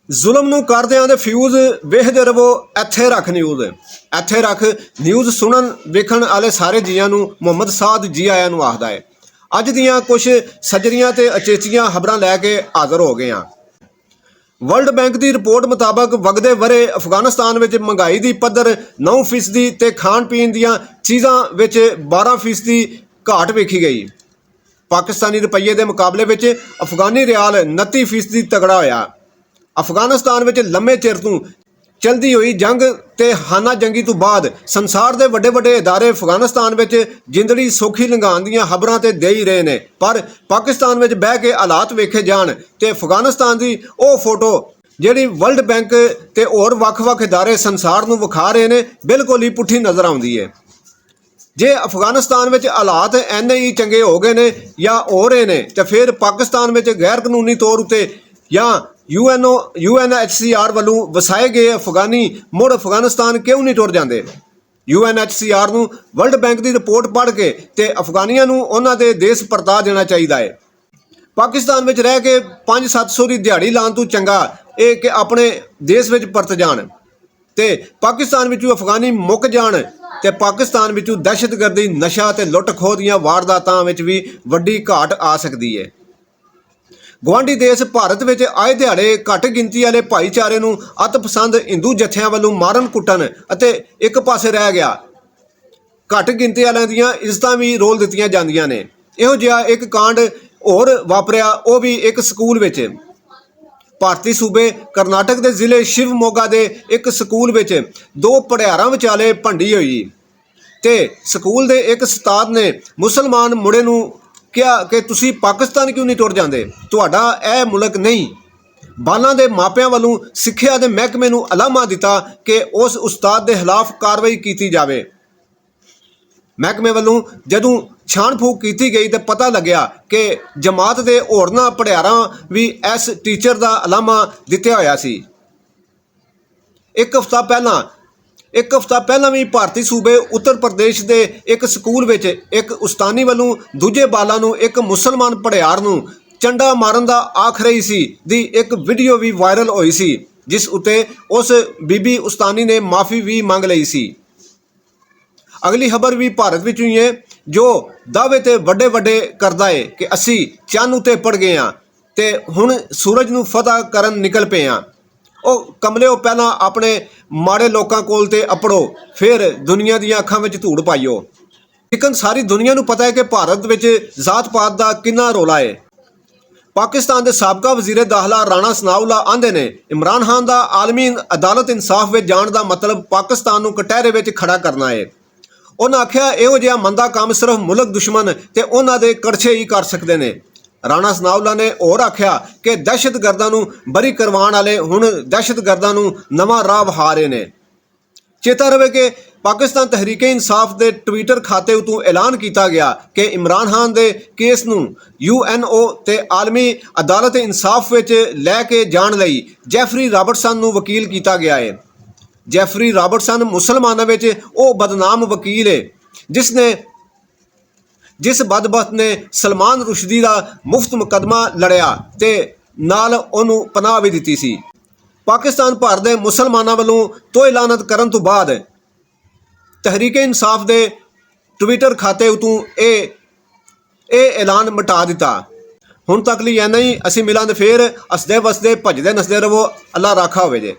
ਜ਼ੁਲਮ ਨੂੰ ਕਰਦਿਆਂ ਦੇ ਫਿਊਜ਼ ਵੇਖਦੇ ਰਹੋ। ਇੱਥੇ ਰੱਖ ਨਿਊਜ਼, ਇੱਥੇ ਰੱਖ ਨਿਊਜ਼ ਸੁਣਨ ਵੇਖਣ ਵਾਲੇ ਸਾਰੇ ਜੀਆਂ ਨੂੰ ਮੁਹੰਮਦ ਸਾਦ ਜੀ ਆਇਆਂ ਨੂੰ ਆਖਦਾ ਹੈ। ਅੱਜ ਦੀਆਂ ਕੁਝ ਸੱਜਰੀਆਂ ਤੇ ਅਚੇਚੀਆਂ ਖਬਰਾਂ ਲੈ ਕੇ ਹਾਜ਼ਰ ਹੋ ਗਏ ਹਾਂ। ਵਰਲਡ ਬੈਂਕ ਦੀ ਰਿਪੋਰਟ ਮੁਤਾਬਕ ਵਗਦੇ ਵਰੇ ਅਫਗਾਨਿਸਤਾਨ ਵਿੱਚ ਮਹਿੰਗਾਈ ਦੀ ਪੱਧਰ 9% ਤੇ ਖਾਣ ਪੀਣ ਦੀਆਂ ਚੀਜ਼ਾਂ ਵਿੱਚ 12% ਘਾਟ ਵੇਖੀ ਗਈ। ਪਾਕਿਸਤਾਨੀ ਰੁਪਈਏ ਦੇ ਮੁਕਾਬਲੇ ਵਿੱਚ ਅਫਗਾਨੀ ਰਿਆਲ 29% ਤਗੜਾ ਹੋਇਆ। ਅਫਗਾਨਿਸਤਾਨ ਵਿੱਚ ਲੰਮੇ ਚਿਰ ਤੋਂ ਚਲਦੀ ਹੋਈ ਜੰਗ ਤੇ ਹਾਨਾ ਜੰਗੀ ਤੋਂ ਬਾਅਦ ਸੰਸਾਰ ਦੇ ਵੱਡੇ ਵੱਡੇ ਅਦਾਰੇ ਅਫਗਾਨਿਸਤਾਨ ਵਿੱਚ ਜ਼ਿੰਦਗੀ ਸੌਖੀ ਲੰਘਾਉਣ ਦੀਆਂ ਖਬਰਾਂ ਤੇ ਦੇ ਹੀ ਰਹੇ ਨੇ, ਪਰ ਪਾਕਿਸਤਾਨ ਵਿੱਚ ਬਹਿ ਕੇ ਹਾਲਾਤ ਵੇਖੇ ਜਾਣ ਤੇ ਅਫਗਾਨਿਸਤਾਨ ਦੀ ਉਹ ਫੋਟੋ ਜਿਹੜੀ ਵਰਲਡ ਬੈਂਕ ਤੇ ਹੋਰ ਵੱਖ-ਵੱਖ ਅਦਾਰੇ ਸੰਸਾਰ ਨੂੰ ਵਿਖਾ ਰਹੇ ਨੇ ਬਿਲਕੁਲ ਹੀ ਪੁੱਠੀ ਨਜ਼ਰ ਆਉਂਦੀ ਹੈ। ਜੇ ਅਫਗਾਨਿਸਤਾਨ ਵਿੱਚ ਹਾਲਾਤ ਇੰਨੇ ਹੀ ਚੰਗੇ ਹੋ ਗਏ ਨੇ ਜਾਂ ਹੋ ਰਹੇ ਨੇ ਤੇ ਫਿਰ ਪਾਕਿਸਤਾਨ ਵਿੱਚ ਗੈਰ ਕਾਨੂੰਨੀ ਤੌਰ ਉੱਤੇ ਜਾਂ UNHCR ਵੱਲੋਂ ਵਸਾਏ ਗਏ ਅਫਗਾਨੀ ਮੁੜ ਅਫਗਾਨਿਸਤਾਨ ਕਿਉਂ ਨਹੀਂ ਟੁਰ ਜਾਂਦੇ। UNHCR ਨੂੰ ਵਰਲਡ ਬੈਂਕ ਦੀ ਰਿਪੋਰਟ ਪੜ੍ਹ ਕੇ ਤੇ ਅਫਗਾਨੀਆਂ ਨੂੰ ਉਹਨਾਂ ਦੇ ਦੇਸ਼ ਪਰਤਾ ਦੇਣਾ ਚਾਹੀਦਾ ਹੈ। ਪਾਕਿਸਤਾਨ ਵਿੱਚ ਰਹਿ ਕੇ 500-700 ਦੀ ਦਿਹਾੜੀ ਲਾਉਣ ਤੋਂ ਚੰਗਾ ਇਹ ਕਿ ਆਪਣੇ ਦੇਸ਼ ਵਿੱਚ ਪਰਤ ਜਾਣ ਤੇ ਪਾਕਿਸਤਾਨ ਵਿੱਚੋਂ ਅਫਗਾਨੀ ਮੁੱਕ ਜਾਣ ਤੇ ਪਾਕਿਸਤਾਨ ਵਿੱਚੋਂ ਦਹਿਸ਼ਤਗਰਦੀ, ਨਸ਼ਾ ਤੇ ਲੁੱਟ ਖੋਹ ਦੀਆਂ ਵਾਰਦਾਤਾਂ ਵਿੱਚ ਵੀ ਵੱਡੀ ਘਾਟ ਆ ਸਕਦੀ ਹੈ। ਗੁਆਂਢੀ ਦੇਸ਼ ਭਾਰਤ ਵਿੱਚ ਆਏ ਦਿਹਾੜੇ ਘੱਟ ਗਿਣਤੀ ਵਾਲੇ ਭਾਈਚਾਰੇ ਨੂੰ ਅਤਪਸੰਦ ਹਿੰਦੂ ਜਥਿਆਂ ਵੱਲੋਂ ਮਾਰਨ ਕੁੱਟਣ ਅਤੇ ਇੱਕ ਪਾਸੇ ਰਹਿ ਗਿਆ ਘੱਟ ਗਿਣਤੀ ਵਾਲਿਆਂ ਦੀਆਂ ਇੱਜ਼ਤਾਂ ਵੀ ਰੋਲ ਦਿੱਤੀਆਂ ਜਾਂਦੀਆਂ ਨੇ। ਇਹੋ ਜਿਹਾ ਇੱਕ ਕਾਂਡ ਹੋਰ ਵਾਪਰਿਆ, ਉਹ ਵੀ ਇੱਕ ਸਕੂਲ ਵਿੱਚ। ਭਾਰਤੀ ਸੂਬੇ ਕਰਨਾਟਕ ਦੇ ਜ਼ਿਲ੍ਹੇ ਸ਼ਿਵ ਮੋਗਾ ਦੇ ਇੱਕ ਸਕੂਲ ਵਿੱਚ ਦੋ ਪੜਿਆਰਾਂ ਵਿਚਾਲੇ ਭੰਡੀ ਹੋਈ ਤੇ ਸਕੂਲ ਦੇ ਇੱਕ ਉਸਤਾਦ ਨੇ ਮੁਸਲਮਾਨ ਮੁੰਡੇ ਨੂੰ ਕਿਹਾ ਕਿ ਤੁਸੀਂ ਪਾਕਿਸਤਾਨ ਕਿਉਂ ਨਹੀਂ ਟੁਰ ਜਾਂਦੇ, ਤੁਹਾਡਾ ਇਹ ਮੁਲਕ ਨਹੀਂ। ਬਾਲਾਂ ਦੇ ਮਾਪਿਆਂ ਵੱਲੋਂ ਸਿੱਖਿਆ ਦੇ ਮਹਿਕਮੇ ਨੂੰ ਅਲਾਮਾ ਦਿੱਤਾ ਕਿ ਉਸ ਉਸਤਾਦ ਦੇ ਖਿਲਾਫ ਕਾਰਵਾਈ ਕੀਤੀ ਜਾਵੇ। ਮਹਿਕਮੇ ਵੱਲੋਂ ਜਦੋਂ ਛਾਣ ਫੂਕ ਕੀਤੀ ਗਈ ਤਾਂ ਪਤਾ ਲੱਗਿਆ ਕਿ ਜਮਾਤ ਦੇ ਹੋਰਨਾਂ ਪੜਿਆਰਾਂ ਵੀ ਇਸ ਟੀਚਰ ਦਾ ਅਲਾਮਾ ਦਿੱਤਾ ਹੋਇਆ ਸੀ। ਇੱਕ ਹਫ਼ਤਾ ਪਹਿਲਾਂ ਵੀ ਭਾਰਤੀ ਸੂਬੇ ਉੱਤਰ ਪ੍ਰਦੇਸ਼ ਦੇ ਇੱਕ ਸਕੂਲ ਵਿੱਚ ਇੱਕ ਉਸਤਾਨੀ ਵੱਲੋਂ ਦੂਜੇ ਬਾਲਾਂ ਨੂੰ ਇੱਕ ਮੁਸਲਮਾਨ ਪੜਿਆਰ ਨੂੰ ਚੰਡਾ ਮਾਰਨ ਦਾ ਆਖ ਰਹੀ ਸੀ ਦੀ ਇੱਕ ਵੀਡੀਓ ਵੀ ਵਾਇਰਲ ਹੋਈ ਸੀ, ਜਿਸ ਉੱਤੇ ਉਸ ਬੀਬੀ ਉਸਤਾਨੀ ਨੇ ਮਾਫੀ ਵੀ ਮੰਗ ਲਈ ਸੀ। ਅਗਲੀ ਖਬਰ ਵੀ ਭਾਰਤ ਵਿੱਚੋਂ ਹੀ ਹੈ, ਜੋ ਦਾਅਵੇ ਤੇ ਵੱਡੇ ਵੱਡੇ ਕਰਦਾ ਹੈ ਕਿ ਅਸੀਂ ਚੰਨ ਉੱਤੇ ਪੜ ਗਏ ਹਾਂ ਤੇ ਹੁਣ ਸੂਰਜ ਨੂੰ ਫਤਹ ਕਰਨ ਨਿਕਲ ਪਏ ਹਾਂ। ਉਹ ਕਮਲਿਓ, ਪਹਿਲਾਂ ਆਪਣੇ ਮਾੜੇ ਲੋਕਾਂ ਕੋਲ ਤੇ ਅਪੜੋ, ਫਿਰ ਦੁਨੀਆ ਦੀਆਂ ਅੱਖਾਂ ਵਿੱਚ ਧੂੜ ਪਾਈਓ। ਲੇਕਿਨ ਸਾਰੀ ਦੁਨੀਆ ਨੂੰ ਪਤਾ ਹੈ ਕਿ ਭਾਰਤ ਵਿੱਚ ਜ਼ਾਤ ਪਾਤ ਦਾ ਕਿੰਨਾ ਰੌਲਾ ਹੈ। ਪਾਕਿਸਤਾਨ ਦੇ ਸਾਬਕਾ ਵਜ਼ੀਰ ਦਾਖਲਾ ਰਾਣਾ ਸਨਾਉਲਾ ਆਂਦੇ ਨੇ ਇਮਰਾਨ ਖਾਨ ਦਾ ਆਲਮੀ ਅਦਾਲਤ ਇਨਸਾਫ ਵਿੱਚ ਜਾਣ ਦਾ ਮਤਲਬ ਪਾਕਿਸਤਾਨ ਨੂੰ ਕਟਹਿਰੇ ਵਿੱਚ ਖੜਾ ਕਰਨਾ ਹੈ। ਉਹਨਾਂ ਆਖਿਆ ਇਹੋ ਜਿਹਾ ਮੰਦਾ ਕੰਮ ਸਿਰਫ ਮੁਲਕ ਦੁਸ਼ਮਣ ਤੇ ਉਹਨਾਂ ਦੇ ਕੜਛੇ ਹੀ ਕਰ ਸਕਦੇ ਨੇ। ਰਾਣਾ ਸਨਾਉਲਾ ਨੇ ਹੋਰ ਆਖਿਆ ਕਿ ਦਹਿਸ਼ਤਗਰਦਾਂ ਨੂੰ ਬਰੀ ਕਰਵਾਉਣ ਵਾਲੇ ਹੁਣ ਦਹਿਸ਼ਤਗਰਦਾਂ ਨੂੰ ਨਵਾਂ ਰਾਹ ਵਿਖਾ ਰਹੇ ਨੇ। ਚੇਤਾ ਰਵੇ ਕਿ ਪਾਕਿਸਤਾਨ ਤਹਿਰੀਕੇ ਇਨਸਾਫ ਦੇ ਟਵਿੱਟਰ ਖਾਤੇ ਉਤੋਂ ਐਲਾਨ ਕੀਤਾ ਗਿਆ ਕਿ ਇਮਰਾਨ ਖਾਨ ਦੇ ਕੇਸ ਨੂੰ UNO ਤੇ ਆਲਮੀ ਅਦਾਲਤ ਇਨਸਾਫ ਵਿੱਚ ਲੈ ਕੇ ਜਾਣ ਲਈ ਜੈਫਰੀ ਰਾਬਰਟਸਨ ਨੂੰ ਵਕੀਲ ਕੀਤਾ ਗਿਆ ਹੈ। ਜੈਫਰੀ ਰਾਬਰਟਸਨ ਮੁਸਲਮਾਨਾਂ ਵਿੱਚ ਉਹ ਬਦਨਾਮ ਵਕੀਲ ਹੈ ਜਿਸ ਬਦਬਖਤ ਨੇ ਸਲਮਾਨ ਰੁਸ਼ਦੀ ਦਾ ਮੁਫਤ ਮੁਕੱਦਮਾ ਲੜਿਆ ਤੇ ਨਾਲ ਉਹਨੂੰ ਪਨਾਹ ਵੀ ਦਿੱਤੀ ਸੀ। ਪਾਕਿਸਤਾਨ ਭਰ ਦੇ ਮੁਸਲਮਾਨਾਂ ਵੱਲੋਂ ਤੋਏ ਲਾਨਤ ਕਰਨ ਤੋਂ ਬਾਅਦ ਤਹਿਰੀਕੇ ਇਨਸਾਫ ਦੇ ਟਵਿੱਟਰ ਖਾਤੇ ਉਤੋਂ ਇਹ ਐਲਾਨ ਮਿਟਾ ਦਿੱਤਾ। ਹੁਣ ਤੱਕ ਲਈ ਇੰਨਾ ਹੀ। ਅਸੀਂ ਮਿਲਾਂਗੇ ਫੇਰ। ਹੱਸਦੇ ਵਸਦੇ ਭੱਜਦੇ ਨੱਸਦੇ ਰਹੋ। ਅੱਲਾ ਰਾਖਾ ਹੋਵੇ ਜੇ।